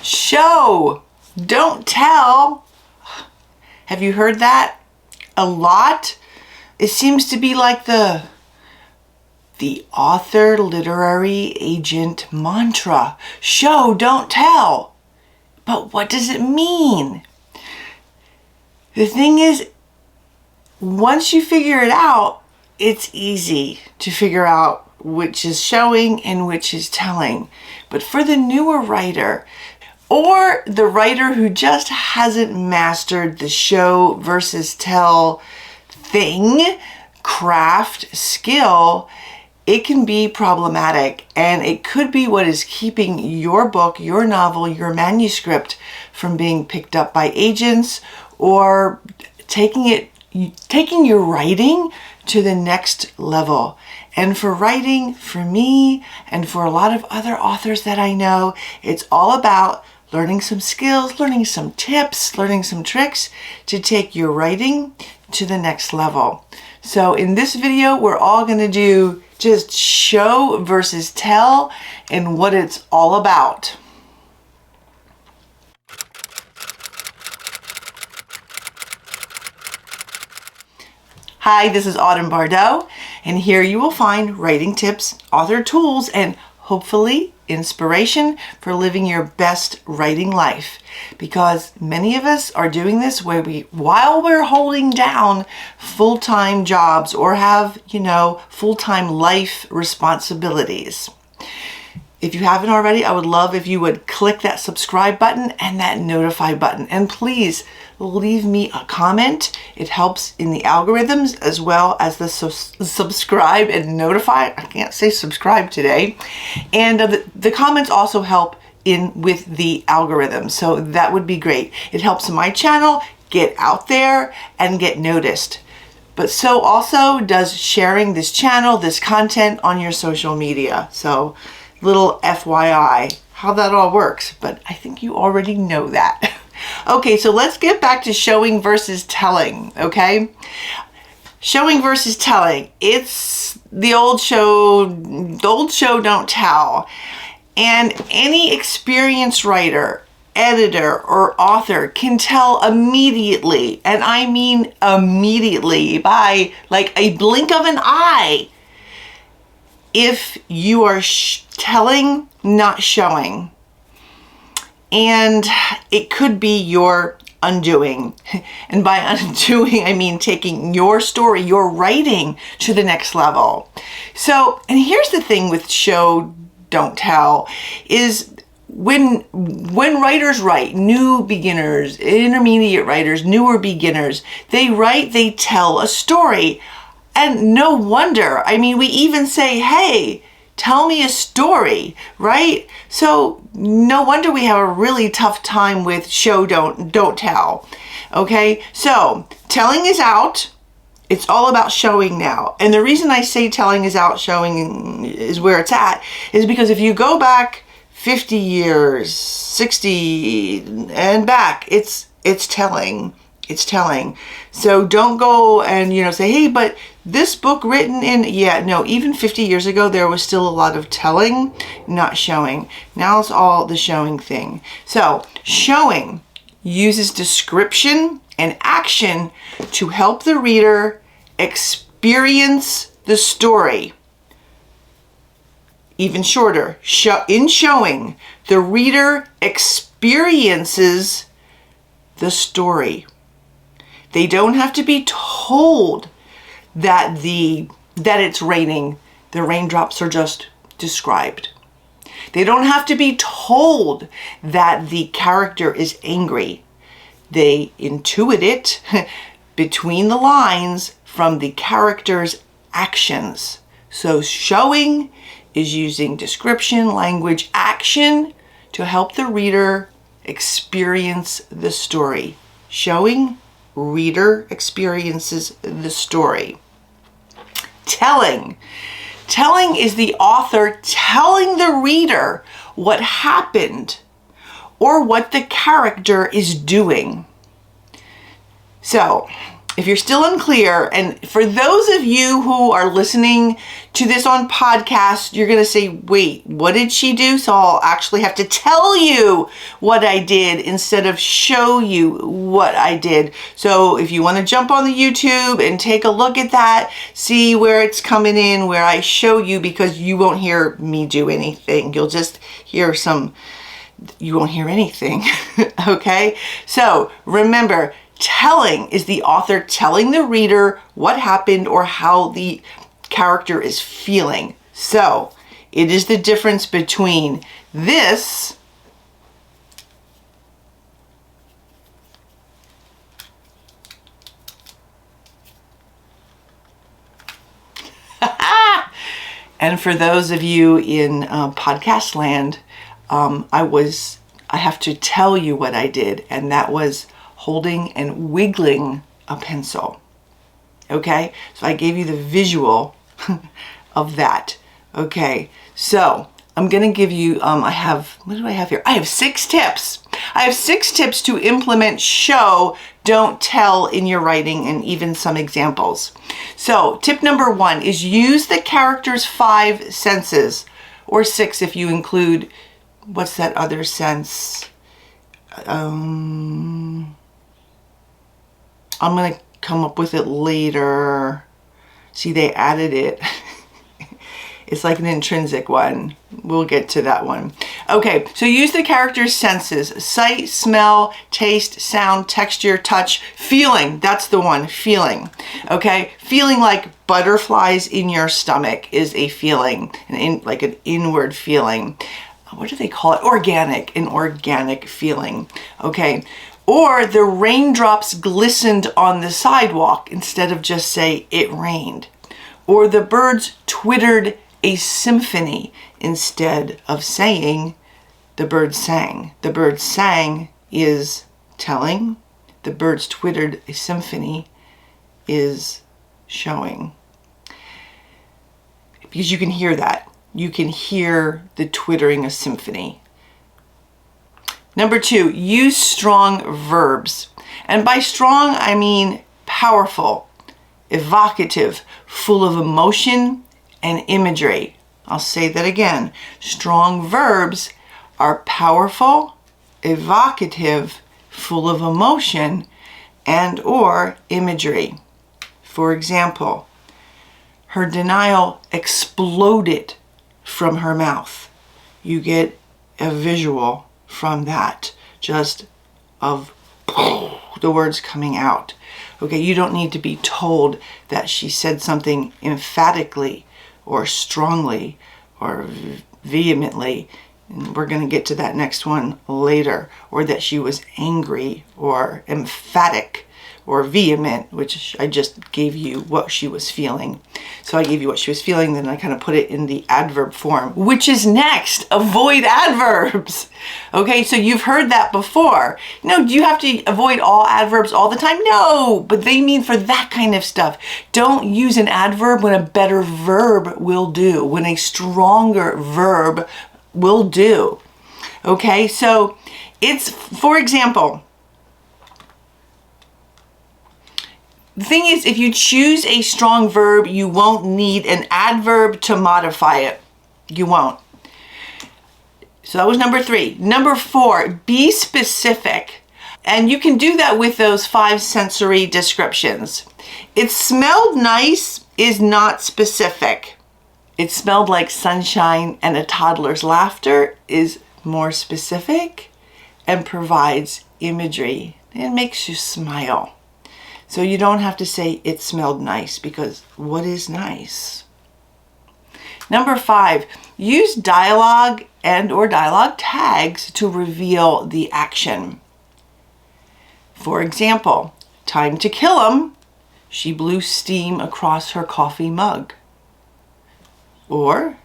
Show, don't tell. Have you heard that a lot? It seems to be like the author literary agent mantra. Show, don't tell. But what does it mean? The thing is, once you figure it out, it's easy to figure out which is showing and which is telling. But for the newer writer, or the writer who just hasn't mastered the show versus tell thing, craft, skill, it can be problematic, and it could be what is keeping your book, your novel, your manuscript from being picked up by agents, or taking your writing to the next level. And for writing, for me, and for a lot of other authors that I know, it's all about learning some skills, learning some tips, learning some tricks to take your writing to the next level. So in this video, we're all going to do just show versus tell and what it's all about. Hi, this is Autumn Bardot, and here you will find writing tips, author tools, and hopefully inspiration for living your best writing life. Because many of us are doing this while we're holding down full-time jobs or have, full-time life responsibilities. If you haven't already, I would love if you would click that subscribe button and that notify button. And please leave me a comment. It helps in the algorithms as well as the subscribe and notify. I can't say subscribe today. And the comments also help with the algorithm. So that would be great. It helps my channel get out there and get noticed. But so also does sharing this channel, this content on your social media. So little FYI, how that all works, but I think you already know that. Okay, so let's get back to showing versus telling, okay? Showing versus telling, it's the old show, don't tell. And any experienced writer, editor, or author can tell immediately, and I mean immediately, by like a blink of an eye, if you are telling, not showing. And it could be your undoing. And by undoing, I mean taking your story, your writing to the next level. So, and here's the thing with show, don't tell, is when writers write, new beginners, intermediate writers, newer beginners, they tell a story. And no wonder, I mean, we even say, hey, tell me a story, right? So no wonder we have a really tough time with show, don't tell. Okay, so telling is out. It's all about showing now. And the reason I say telling is out, showing is where it's at, is because if you go back 50 years, 60 and back, it's telling. It's telling. So don't go and, say, hey, but this book written in, even 50 years ago, there was still a lot of telling, not showing. Now it's all the showing thing. So showing uses description and action to help the reader experience the story. Even shorter, in showing, the reader experiences the story. They don't have to be told that it's raining. The raindrops are just described. They don't have to be told that the character is angry. They intuit it between the lines from the character's actions. So showing is using description, language, action to help the reader experience the story. Showing, reader experiences the story. Telling. Telling is the author telling the reader what happened or what the character is doing. So, if you're still unclear, and for those of you who are listening to this on podcast, you're going to say, wait, what did she do? So I'll actually have to tell you what I did instead of show you what I did. So if you want to jump on the YouTube and take a look at that, see where it's coming in, where I show you, because you won't hear me do anything. You'll just hear you won't hear anything. Okay? So remember, telling is the author telling the reader what happened or how the character is feeling. So it is the difference between this and for those of you in podcast land, I have to tell you what I did, and that was holding and wiggling a pencil. Okay, so I gave you the visual of that. Okay, so I'm gonna give you, what do I have here? I have 6 tips. I have 6 tips to implement show, don't tell in your writing, and even some examples. So tip number 1 is use the character's 5 senses, or 6 if you include, what's that other sense? I'm going to come up with it later. See, they added it. It's like an intrinsic one. We'll get to that one. Okay, so use the character's senses. Sight, smell, taste, sound, texture, touch, feeling. That's the one, feeling. Okay, feeling like butterflies in your stomach is a feeling, like an inward feeling. What do they call it? An organic feeling. Okay. Or the raindrops glistened on the sidewalk instead of just say it rained. Or the birds twittered a symphony instead of saying the birds sang. The birds sang is telling. The birds twittered a symphony is showing. Because you can hear that. You can hear the twittering of symphony. Number 2, use strong verbs. And by strong, I mean powerful, evocative, full of emotion and imagery. I'll say that again. Strong verbs are powerful, evocative, full of emotion and or imagery. For example, her denial exploded from her mouth. You get a visual from that, just of the words coming out. Okay, you don't need to be told that she said something emphatically or strongly or vehemently. And we're going to get to that next one later. Or that she was angry or emphatic or vehement, which I just gave you what she was feeling. So I gave you what she was feeling, then I kind of put it in the adverb form, which is next. Avoid adverbs. Okay, so you've heard that before. No, do you have to avoid all adverbs all the time? No, but they mean for that kind of stuff. Don't use an adverb when a better verb will do, when a stronger verb will do. Okay, so it's, for example, the thing is, if you choose a strong verb, you won't need an adverb to modify it. You won't. So that was number 3. Number 4, be specific. And you can do that with those 5 sensory descriptions. It smelled nice is not specific. It smelled like sunshine and a toddler's laughter is more specific and provides imagery. It makes you smile. So you don't have to say it smelled nice, because what is nice? Number 5, use dialogue and or dialogue tags to reveal the action. For example, time to kill him, she blew steam across her coffee mug. Or,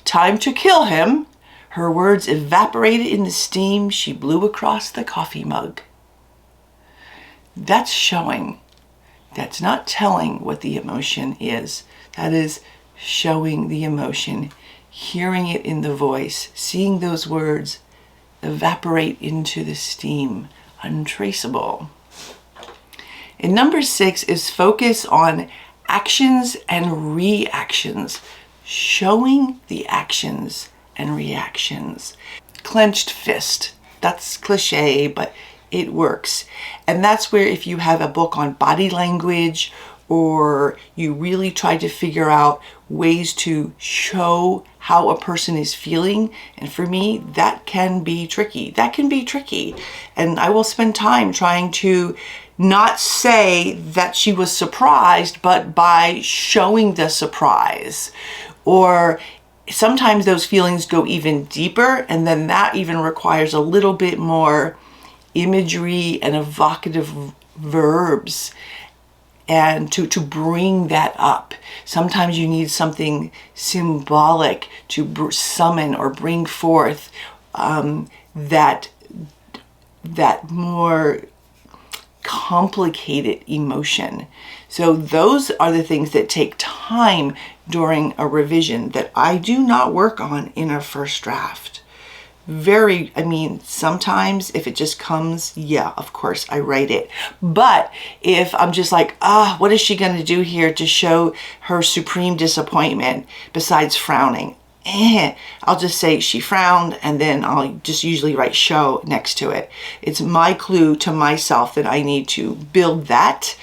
time to kill him, her words evaporated in the steam she blew across the coffee mug. That's showing. That's not telling what the emotion is. That is showing the emotion, hearing it in the voice, seeing those words evaporate into the steam, untraceable. And number 6 is focus on actions and reactions, showing the actions and reactions. Clenched fist, that's cliche, but it works. And that's where if you have a book on body language, or you really try to figure out ways to show how a person is feeling, and for me, that can be tricky. That can be tricky. And I will spend time trying to not say that she was surprised, but by showing the surprise. Or sometimes those feelings go even deeper, and then that even requires a little bit more imagery and evocative verbs, and to bring that up. Sometimes you need something symbolic to summon or bring forth that more complicated emotion. So those are the things that take time during a revision that I do not work on in a first draft. Sometimes if it just comes, yeah, of course I write it. But if I'm just like, what is she going to do here to show her supreme disappointment besides frowning? I'll just say she frowned, and then I'll just usually write show next to it. It's my clue to myself that I need to build that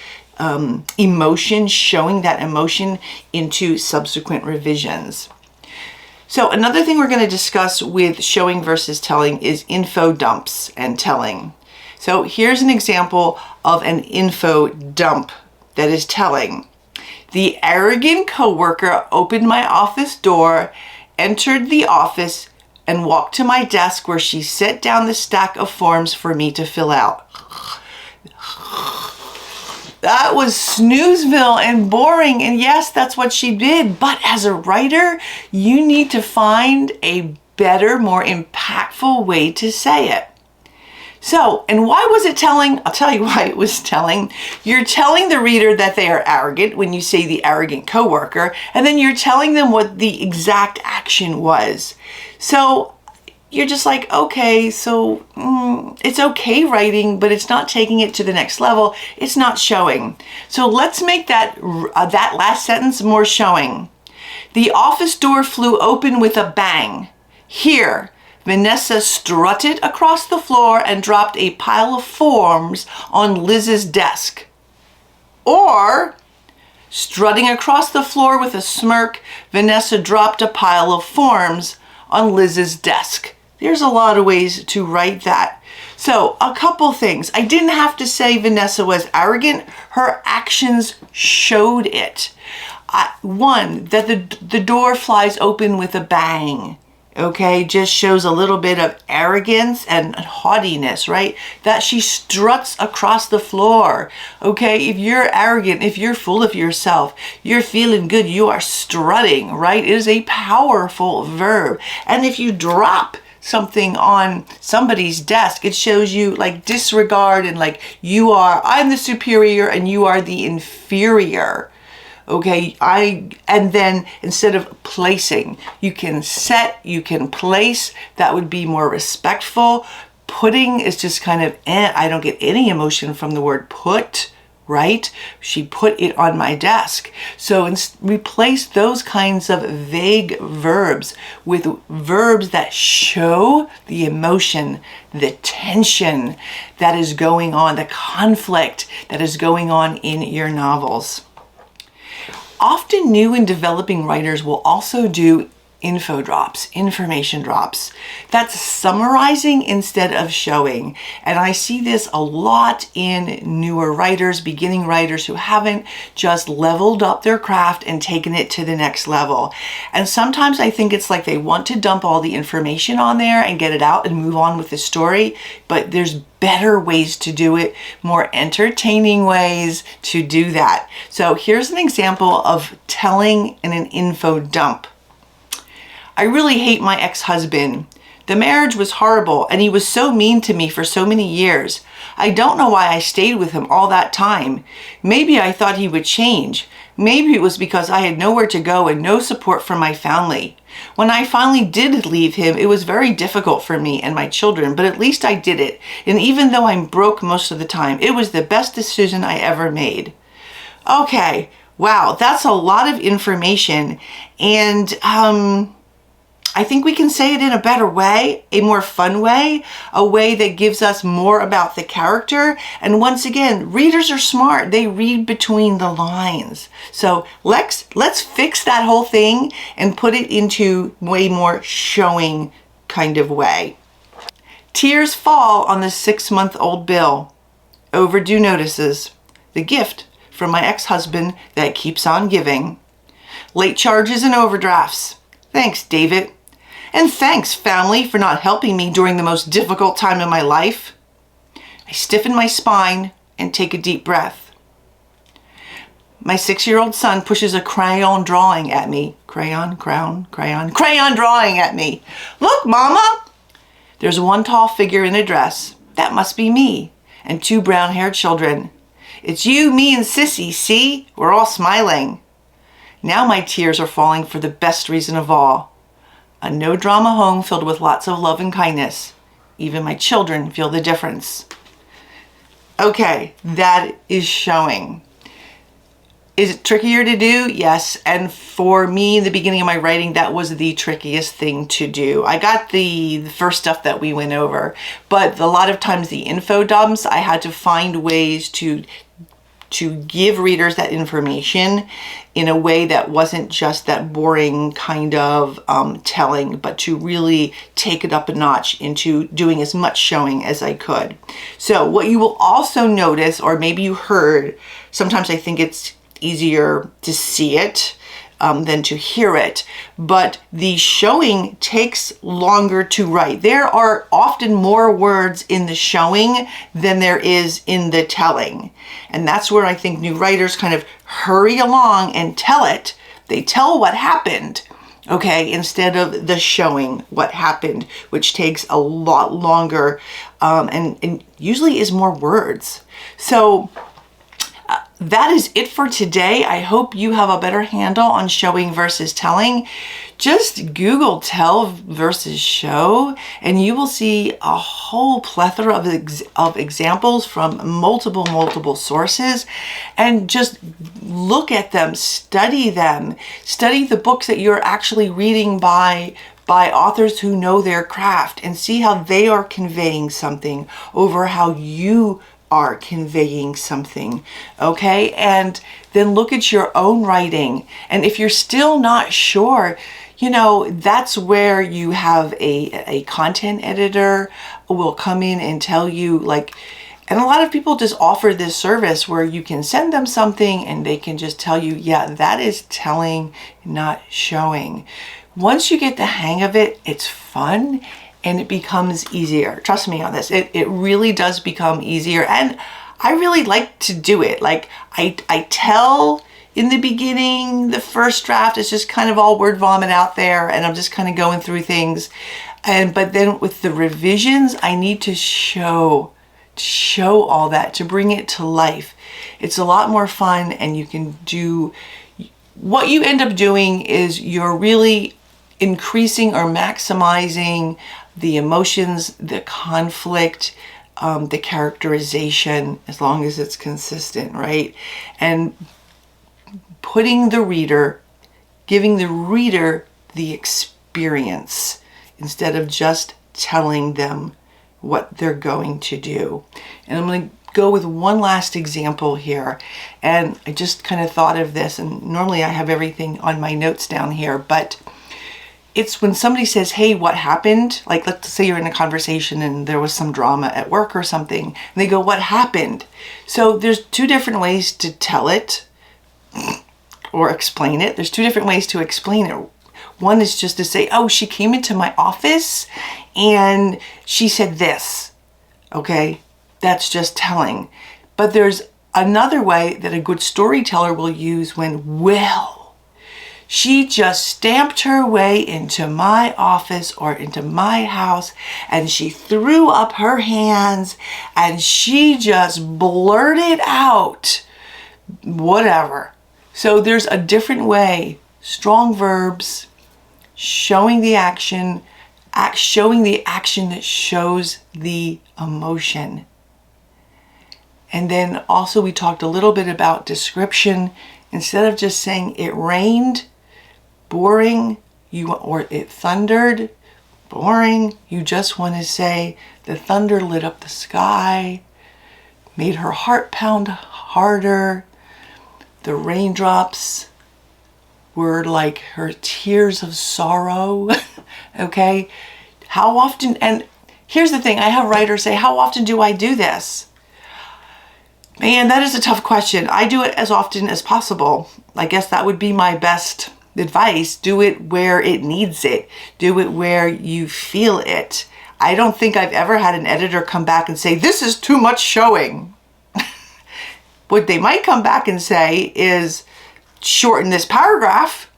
emotion, showing that emotion into subsequent revisions. So another thing we're going to discuss with showing versus telling is info dumps and telling. So here's an example of an info dump that is telling. The arrogant coworker opened my office door, entered the office, and walked to my desk where she set down the stack of forms for me to fill out. That was snoozeville and boring, and yes, that's what she did. But as a writer, you need to find a better, more impactful way to say it. So, and why was it telling? I'll tell you why it was telling. You're telling the reader that they are arrogant when you say the arrogant coworker, and then you're telling them what the exact action was. So you're just like, okay, so it's okay writing, but it's not taking it to the next level. It's not showing. So let's make that last sentence more showing. The office door flew open with a bang. Here, Vanessa strutted across the floor and dropped a pile of forms on Liz's desk. Or, strutting across the floor with a smirk, Vanessa dropped a pile of forms on Liz's desk. There's a lot of ways to write that. So a couple things. I didn't have to say Vanessa was arrogant. Her actions showed it. One, that the door flies open with a bang. Okay, just shows a little bit of arrogance and haughtiness, right? That she struts across the floor. Okay, if you're arrogant, if you're full of yourself, you're feeling good, you are strutting, right? It is a powerful verb. And if you drop something on somebody's desk, it shows you like disregard and like I'm the superior and you are the inferior. Okay, and then instead of placing, you can set, you can place. That would be more respectful. Putting is just kind of, I don't get any emotion from the word put, right? She put it on my desk. So replace those kinds of vague verbs with verbs that show the emotion, the tension that is going on, the conflict that is going on in your novels. Often new and developing writers will also do info drops, information drops. That's summarizing instead of showing. And I see this a lot in newer writers, beginning writers who haven't just leveled up their craft and taken it to the next level. And sometimes I think it's like they want to dump all the information on there and get it out and move on with the story, but there's better ways to do it, more entertaining ways to do that. So here's an example of telling in an info dump. I really hate my ex-husband. The marriage was horrible and he was so mean to me for so many years. I don't know why I stayed with him all that time. Maybe I thought he would change. Maybe it was because I had nowhere to go and no support from my family. When I finally did leave him, it was very difficult for me and my children, but at least I did it. And even though I'm broke most of the time, it was the best decision I ever made. Okay, wow, that's a lot of information. And I think we can say it in a better way, a more fun way, a way that gives us more about the character. And once again, readers are smart. They read between the lines. So let's fix that whole thing and put it into way more showing kind of way. Tears fall on the 6-month-old bill. Overdue notices. The gift from my ex-husband that keeps on giving. Late charges and overdrafts. Thanks, David. And thanks, family, for not helping me during the most difficult time in my life. I stiffen my spine and take a deep breath. My 6-year-old son pushes a crayon drawing at me. Crayon drawing at me. Look, Mama! There's one tall figure in a dress. That must be me. And 2 brown-haired children. It's you, me, and Sissy, see? We're all smiling. Now my tears are falling for the best reason of all. A no-drama home filled with lots of love and kindness. Even my children feel the difference. Okay, that is showing. Is it trickier to do? Yes. And for me, in the beginning of my writing, that was the trickiest thing to do. I got the first stuff that we went over, but a lot of times the info dumps, I had to find ways to give readers that information in a way that wasn't just that boring kind of telling, but to really take it up a notch into doing as much showing as I could. So what you will also notice, or maybe you heard, sometimes I think it's easier to see it than to hear it, but the showing takes longer to write. There are often more words in the showing than there is in the telling. And that's where I think new writers kind of hurry along and tell it. They tell what happened, okay, instead of the showing what happened, which takes a lot longer and usually is more words. So that is it for today. I hope you have a better handle on showing versus telling. Just Google tell versus show and you will see a whole plethora of examples from multiple sources, and just look at them, study the books that you're actually reading by authors who know their craft, and see how they are conveying something over how you are conveying something, okay? And then look at your own writing. And if you're still not sure, you know, that's where you have a content editor will come in and tell you, like, and a lot of people just offer this service where you can send them something and they can just tell you, yeah, that is telling, not showing. Once you get the hang of it, it's fun. And it becomes easier. Trust me on this. It really does become easier. And I really like to do it. Like I tell in the beginning, the first draft is just kind of all word vomit out there. And I'm just kind of going through things. But then with the revisions, I need to show all that, to bring it to life. It's a lot more fun, and you can do, what you end up doing is you're really increasing or maximizing the emotions, the conflict, the characterization, as long as it's consistent, right? And putting the reader, giving the reader the experience instead of just telling them what they're going to do. And I'm going to go with one last example here. And I just kind of thought of this, and normally I have everything on my notes down here, but it's when somebody says, hey, what happened? Like, let's say you're in a conversation and there was some drama at work or something, and they go, what happened? So there's 2 different ways to tell it or explain it. There's 2 different ways to explain it. One is just to say, oh, she came into my office and she said this. Okay, that's just telling. But there's another way that a good storyteller will use when, well, she just stamped her way into my office or into my house, and she threw up her hands and she just blurted out whatever. So there's a different way. Strong verbs, showing the action, showing the action that shows the emotion. And then also we talked a little bit about description. Instead of just saying it rained, boring, or it thundered, boring, you just want to say the thunder lit up the sky, made her heart pound harder. The raindrops were like her tears of sorrow. Okay? How often, and here's the thing, I have writers say, how often do I do this? Man, that is a tough question. I do it as often as possible. I guess that would be my best advice. Do it where it needs it. Do it where you feel it. I don't think I've ever had an editor come back and say, this is too much showing. What they might come back and say is, shorten this paragraph.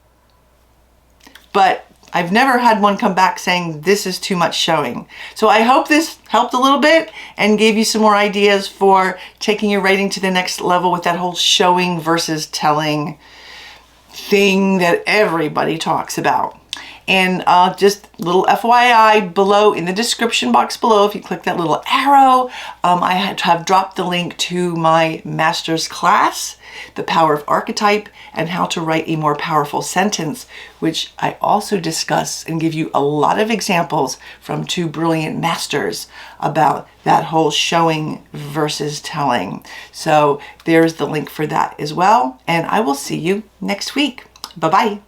But I've never had one come back saying this is too much showing. So I hope this helped a little bit and gave you some more ideas for taking your writing to the next level with that whole showing versus telling thing that everybody talks about. And just little FYI below in the description box below, if you click that little arrow, I have dropped the link to my master's class, The Power of Archetype, and how to write a more powerful sentence, which I also discuss and give you a lot of examples from two brilliant masters about that whole showing versus telling. So there's the link for that as well. And I will see you next week. Bye-bye.